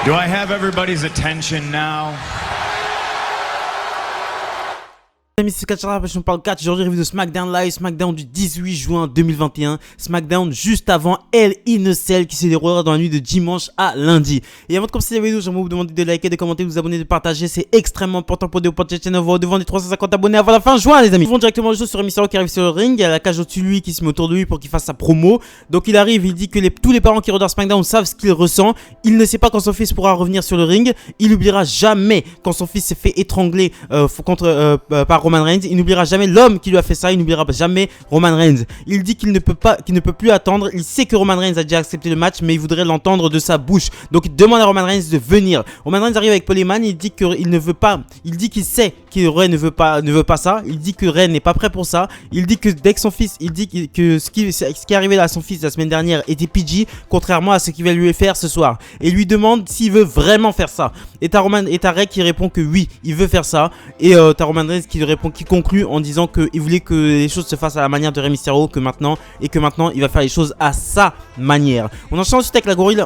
Do I have everybody's attention now? Amis, c'est Kachara, je parle 4. Aujourd'hui, revue de SmackDown Live, SmackDown du 18 juin 2021. SmackDown juste avant Hell in a Cell qui se déroulera dans la nuit de dimanche à lundi. Et avant de commencer la vidéo, j'aimerais vous demander de liker, de commenter, de vous abonner, de partager. C'est extrêmement important pour cette chaîne. On va devant les 350 abonnés avant la fin juin, les amis. Ils vont directement le jeu sur Mysterio qui arrive sur le ring. Il y a la cage au-dessus de lui qui se met autour de lui pour qu'il fasse sa promo. Donc il arrive, il dit que tous les parents qui regardent SmackDown savent ce qu'il ressent. Il ne sait pas quand son fils pourra revenir sur le ring. Il n'oubliera jamais quand son fils s'est fait étrangler par Roman Reigns. Il n'oubliera jamais l'homme qui lui a fait ça. Il n'oubliera jamais Roman Reigns. Il dit qu'il ne peut plus attendre. Il sait que Roman Reigns a déjà accepté le match, mais il voudrait l'entendre de sa bouche. Donc il demande à Roman Reigns de venir. Roman Reigns arrive avec Paul Heyman. Il dit qu'il ne veut pas. Il dit qu'il sait que Rey ne veut pas ça. Il dit que Rey n'est pas prêt pour ça. Il dit que dès que son fils, il dit que ce qui est arrivé à son fils la semaine dernière était PG, contrairement à ce qu'il va lui faire ce soir. Et il lui demande s'il veut vraiment faire ça. Et t'as Rey qui répond que oui, il veut faire ça. Et t'as Roman Reigns qui répond, qui conclut en disant qu'il voulait que les choses se fassent à la manière de Rey Mysterio, que maintenant il va faire les choses à sa manière. On enchaîne ensuite avec la gorille.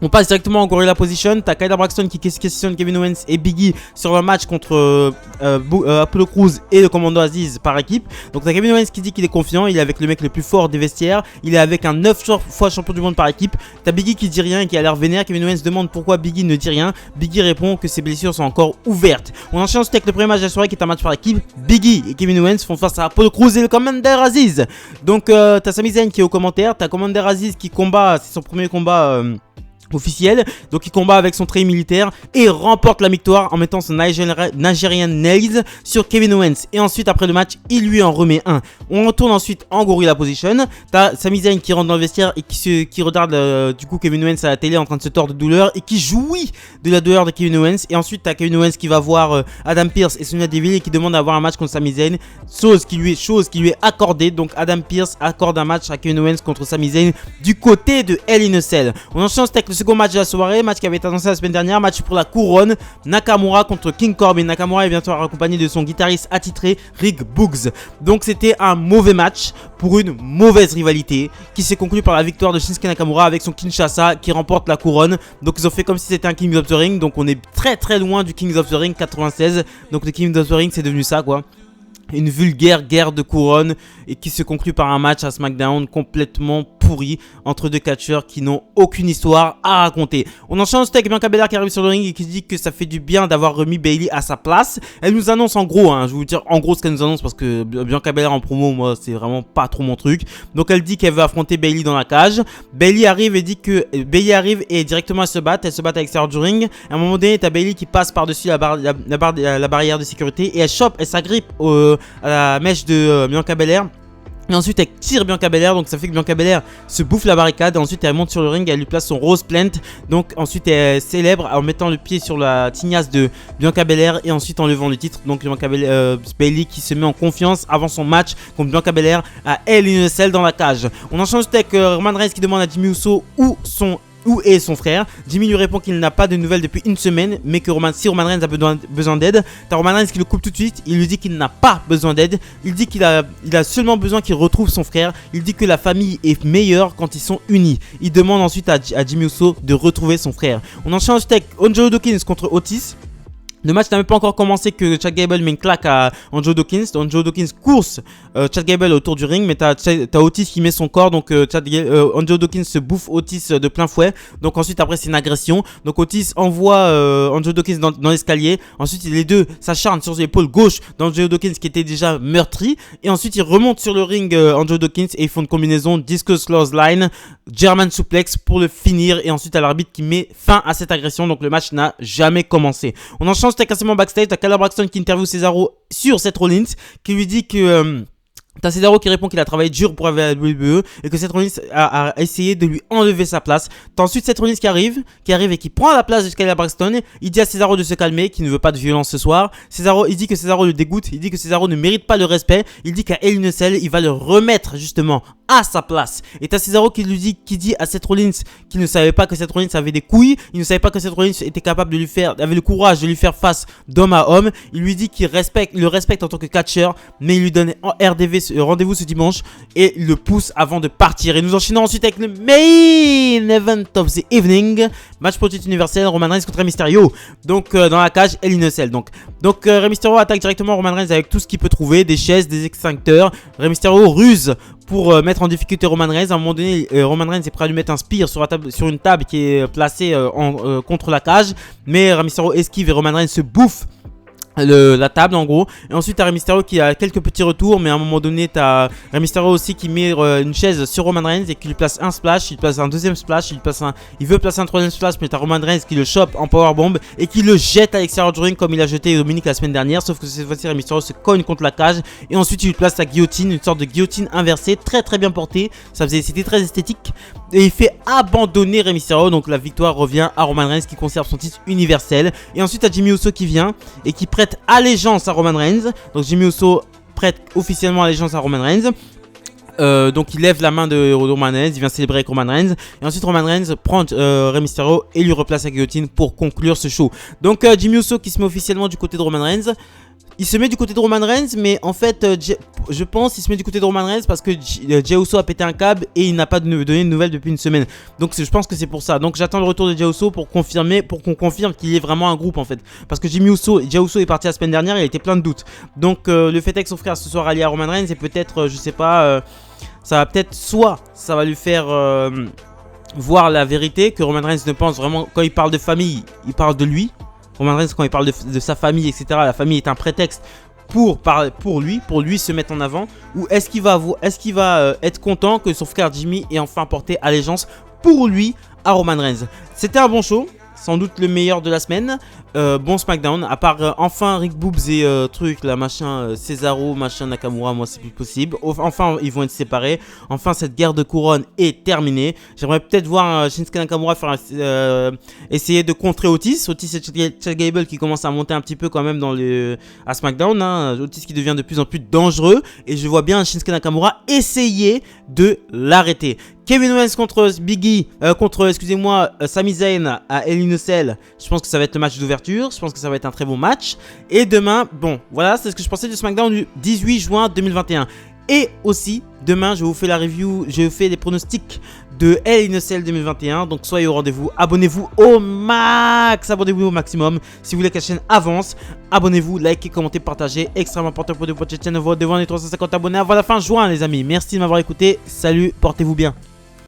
On passe directement en Gorilla Position. T'as Kayla Braxton qui questionne Kevin Owens et Biggie sur un match contre Apollo Crews et le Commando Aziz par équipe. Donc t'as Kevin Owens qui dit qu'il est confiant. Il est avec le mec le plus fort des vestiaires. Il est avec un 9 fois champion du monde par équipe. T'as Biggie qui dit rien et qui a l'air vénère. Kevin Owens demande pourquoi Biggie ne dit rien. Biggie répond que ses blessures sont encore ouvertes. On enchaîne ensuite avec le premier match de la soirée qui est un match par équipe. Biggie et Kevin Owens font face à Apollo Crews et le Commander Aziz. Donc t'as Sami Zayn qui est au commentaire. T'as Commander Aziz qui combat. C'est son premier combat officiel, donc il combat avec son trait militaire et remporte la victoire en mettant son Nigerian Nails sur Kevin Owens. Et ensuite après le match il lui en remet un. On retourne ensuite en Gorilla Position. T'as Sami Zayn qui rentre dans le vestiaire et qui regarde du coup Kevin Owens à la télé en train de se tordre de douleur et qui jouit de la douleur de Kevin Owens. Et ensuite t'as Kevin Owens qui va voir Adam Pearce et Sonya Deville et qui demande d'avoir un match contre Sami Zayn, chose qui lui est accordée. Donc Adam Pearce accorde un match à Kevin Owens contre Sami Zayn du côté de Hell in a Cell. On enchaîne avec le second match de la soirée, match qui avait été annoncé la semaine dernière, match pour la couronne, Nakamura contre King Corbin. Nakamura est bientôt accompagné de son guitariste attitré Rick Boogs. Donc c'était un mauvais match pour une mauvaise rivalité qui s'est conclue par la victoire de Shinsuke Nakamura avec son Kinshasa qui remporte la couronne. Donc ils ont fait comme si c'était un King of the Ring, donc on est très très loin du King of the Ring 96. Donc le King of the Ring c'est devenu ça quoi. Une vulgaire guerre de couronne et qui se conclut par un match à SmackDown complètement pourri entre deux catcheurs qui n'ont aucune histoire à raconter. On enchaîne ensuite avec Bianca Belair qui arrive sur le ring et qui dit que ça fait du bien d'avoir remis Bayley à sa place. Elle nous annonce en gros, je vais vous dire en gros ce qu'elle nous annonce parce que Bianca Belair en promo, moi c'est vraiment pas trop mon truc. Donc elle dit qu'elle veut affronter Bayley dans la cage. Bayley arrive et dit que et directement elle se bat à l'extérieur du ring. À un moment donné, t'as Bayley qui passe par-dessus la barrière de sécurité et elle s'agrippe à la mèche de Bianca Belair. Et ensuite elle tire Bianca Belair, donc ça fait que Bianca Belair se bouffe la barricade. Ensuite elle monte sur le ring, elle lui place son Rose Plant. Donc ensuite elle célèbre en mettant le pied sur la tignasse de Bianca Belair et ensuite en levant le titre. Donc Bayley qui se met en confiance avant son match contre Bianca Belair à Hell in a Cell dans la cage. On enchaîne avec Roman Reigns qui demande à Jimmy Uso où est son frère. Jimmy lui répond qu'il n'a pas de nouvelles depuis une semaine, mais que si Roman Reigns a besoin d'aide, t'as Roman Reigns qui le coupe tout de suite. Il lui dit qu'il n'a pas besoin d'aide. Il dit qu'il a seulement besoin qu'il retrouve son frère. Il dit que la famille est meilleure quand ils sont unis. Il demande ensuite à Jimmy Uso de retrouver son frère. On enchaîne ensuite avec Angelo Dawkins contre Otis. Le match n'a même pas encore commencé que Chad Gable met une claque à Angelo Dawkins. Angelo Dawkins course Chad Gable autour du ring, mais t'as Otis qui met son corps. Donc Angelo Dawkins se bouffe Otis de plein fouet. Donc ensuite après c'est une agression. Donc Otis envoie Angelo Dawkins dans l'escalier. Ensuite les deux s'acharnent sur l'épaule gauche d'Angelo Dawkins qui était déjà meurtri. Et ensuite ils remontent sur le ring Angelo Dawkins et ils font une combinaison Discus Clothesline, German Suplex pour le finir. Et ensuite à l'arbitre qui met fin à cette agression. Donc le match n'a jamais commencé. On enchaîne avec un backstage, t'as Kayla Braxton qui interviewe Cesaro sur Seth Rollins qui lui dit que t'as Cesaro qui répond qu'il a travaillé dur pour avoir la WWE et que Seth Rollins a essayé de lui enlever sa place. T'as ensuite Seth Rollins qui arrive et qui prend la place de Kayla Braxton. Il dit à Cesaro de se calmer, qu'il ne veut pas de violence ce soir. Il dit que Cesaro le dégoûte, il dit que Cesaro ne mérite pas le respect. Il dit qu'à Hell in a Cell, il va le remettre justement à sa place. Et t'as Cesaro qui dit à Seth Rollins qu'il ne savait pas que Seth Rollins avait des couilles. Il ne savait pas que Seth Rollins était capable avait le courage de lui faire face d'homme à homme. Il lui dit qu'il le respecte en tant que catcheur, mais il lui donne en RDV rendez-vous ce dimanche et le pouce avant de partir. Et nous enchaînons ensuite avec le main event of the evening. Match pour le titre universel, Roman Reigns contre Rey Mysterio. Donc dans la cage, El Innocel. Donc Rey Mysterio attaque directement Roman Reigns avec tout ce qu'il peut trouver, des chaises, des extincteurs. Rey Mysterio ruse pour mettre en difficulté Roman Reigns. À un moment donné, Roman Reigns est prêt à lui mettre un spear sur une table qui est placée contre la cage. Mais Rey Mysterio esquive et Roman Reigns se bouffe la table en gros. Et ensuite t'as Rey Mysterio qui a quelques petits retours, mais à un moment donné t'as Rey Mysterio aussi qui met une chaise sur Roman Reigns et qui lui place un splash, il place un deuxième splash, il veut placer un troisième splash, mais t'as Roman Reigns qui le chope en powerbomb et qui le jette à l'extérieur du ring comme il a jeté Dominic la semaine dernière, sauf que cette fois-ci Rey Mysterio se cogne contre la cage et ensuite il lui place sa guillotine, une sorte de guillotine inversée, très bien portée, c'était très esthétique et il fait abandonner Rey Mysterio. Donc la victoire revient à Roman Reigns qui conserve son titre universel. Et ensuite t'as Jimmy Uso qui vient et qui prête allégeance à Roman Reigns. Donc Jimmy Uso prête officiellement allégeance à Roman Reigns. Donc il lève la main de Roman Reigns, il vient célébrer avec Roman Reigns. Et ensuite Roman Reigns prend Rey Mysterio et lui replace la guillotine pour conclure ce show. Donc Jimmy Uso qui se met officiellement du côté de Roman Reigns. Il se met du côté de Roman Reigns, mais en fait, je pense qu'il se met du côté de Roman Reigns parce que Jey Uso a pété un câble et il n'a pas donné de nouvelles depuis une semaine. Donc je pense que c'est pour ça. Donc j'attends le retour de Jey Uso pour qu'on confirme qu'il y ait vraiment un groupe en fait. Parce que Jey Uso est parti la semaine dernière, il était plein de doutes. Donc le fait est que son frère se soit rallié à Roman Reigns et peut-être, je sais pas, ça va peut-être soit ça va lui faire voir la vérité que Roman Reigns ne pense vraiment, quand il parle de famille, il parle de lui. Roman Reigns quand il parle de sa famille, etc. La famille est un prétexte pour lui se mettre en avant. Ou est-ce qu'il va être content que son frère Jimmy ait enfin porté allégeance pour lui à Roman Reigns. C'était un bon show, sans doute le meilleur de la semaine. Bon SmackDown, à part enfin Rick Boobs et truc là, machin, Cesaro, machin, Nakamura, moi c'est plus possible. Enfin ils vont être séparés. Enfin cette guerre de couronne est terminée. J'aimerais peut-être voir Shinsuke Nakamura essayer de contrer Otis et Chad Gable qui commence à monter un petit peu quand même à SmackDown, hein. Otis qui devient de plus en plus dangereux et je vois bien Shinsuke Nakamura essayer de l'arrêter. Kevin Owens contre Sami Zayn à El Innocel. Je pense que ça va être le match d'ouverture. Je pense que ça va être un très bon match. Et demain, bon, voilà, c'est ce que je pensais du SmackDown du 18 juin 2021. Et aussi, demain, je vous fais la review, je vous fais les pronostics de El Innocel 2021. Donc, soyez au rendez-vous. Abonnez-vous au max. Abonnez-vous au maximum. Si vous voulez que la chaîne avance, abonnez-vous, likez, commentez, partagez. Extrêmement important pour votre chaîne. Devant les 350 abonnés avant la fin juin, les amis. Merci de m'avoir écouté. Salut, portez-vous bien.